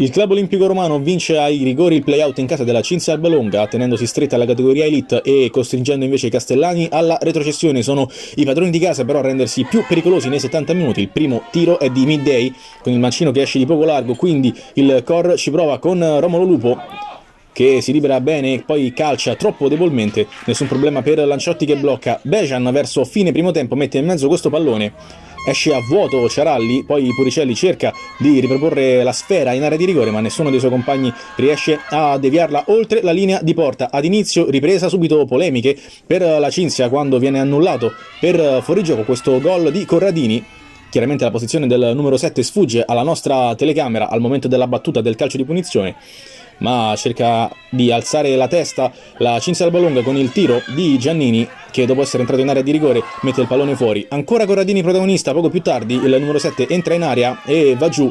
Il Club Olimpico Romano vince ai rigori il play-out in casa della Cinzia Albalonga, tenendosi stretta alla categoria Elite e costringendo invece i castellani alla retrocessione. Sono i padroni di casa però a rendersi più pericolosi nei 70 minuti. Il primo tiro è di Midday, con il mancino che esce di poco largo, quindi il Cor ci prova con Romolo Lupo, che si libera bene e poi calcia troppo debolmente. Nessun problema per Lanciotti che blocca. Bejan verso fine primo tempo mette in mezzo questo pallone. Esce a vuoto Ciaralli, poi Puricelli cerca di riproporre la sfera in area di rigore, ma nessuno dei suoi compagni riesce a deviarla oltre la linea di porta. Ad inizio ripresa, subito polemiche per la Cinzia quando viene annullato per fuorigioco questo gol di Corradini. Chiaramente la posizione del numero 7 sfugge alla nostra telecamera al momento della battuta del calcio di punizione, ma cerca di alzare la testa la Cinzia Albalonga con il tiro di Giannini, che dopo essere entrato in area di rigore mette il pallone fuori. Ancora Corradini protagonista, poco più tardi il numero 7 entra in area e va giù.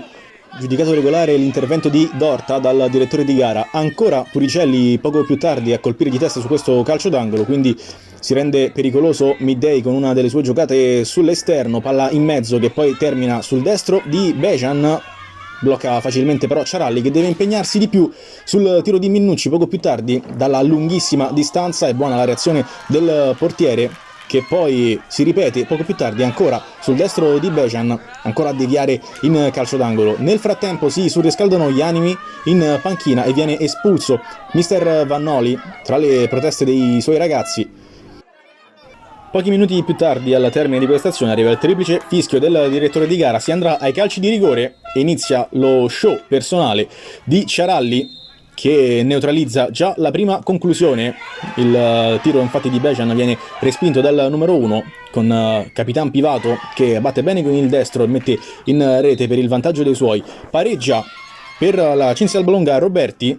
Giudicato regolare l'intervento di Dorta dal direttore di gara. Ancora Puricelli poco più tardi a colpire di testa su questo calcio d'angolo, quindi si rende pericoloso Midday con una delle sue giocate sull'esterno, palla in mezzo che poi termina sul destro di Bejan. Blocca facilmente però Ciaralli, che deve impegnarsi di più sul tiro di Minnucci poco più tardi dalla lunghissima distanza. È buona la reazione del portiere, che poi si ripete poco più tardi ancora sul destro di Bejan, ancora a deviare in calcio d'angolo. Nel frattempo si surriscaldano gli animi in panchina e viene espulso mister Vannoli tra le proteste dei suoi ragazzi. Pochi minuti più tardi, al termine di questa azione, arriva il triplice fischio del direttore di gara. Si andrà ai calci di rigore e inizia lo show personale di Ciaralli, che neutralizza già la prima conclusione. Il tiro infatti di Bejan viene respinto dal numero 1 con Capitan Pivato, che batte bene con il destro e mette in rete per il vantaggio dei suoi. Pareggia per la Cinzia Albalonga Roberti,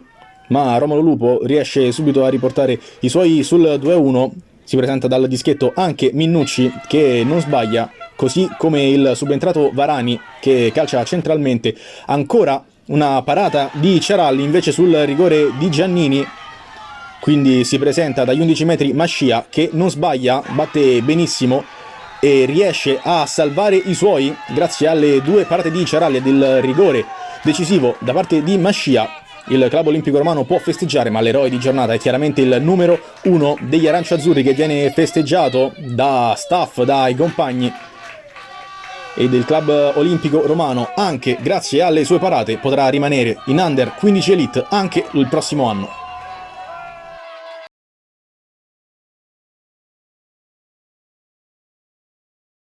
ma Romolo Lupo riesce subito a riportare i suoi sul 2-1. Si presenta dal dischetto anche Minnucci, che non sbaglia, così come il subentrato Varani, che calcia centralmente. Ancora una parata di Ciaralli invece sul rigore di Giannini, quindi si presenta dagli 11 metri Mascia, che non sbaglia, batte benissimo e riesce a salvare i suoi grazie alle due parate di Ciaralli ed il rigore decisivo da parte di Mascia. Il Club Olimpico Romano può festeggiare, ma l'eroe di giornata è chiaramente il numero 1 degli aranciazzurri, che viene festeggiato da staff, dai compagni e del Club Olimpico Romano. Anche grazie alle sue parate potrà rimanere in Under 15 Elite anche il prossimo anno.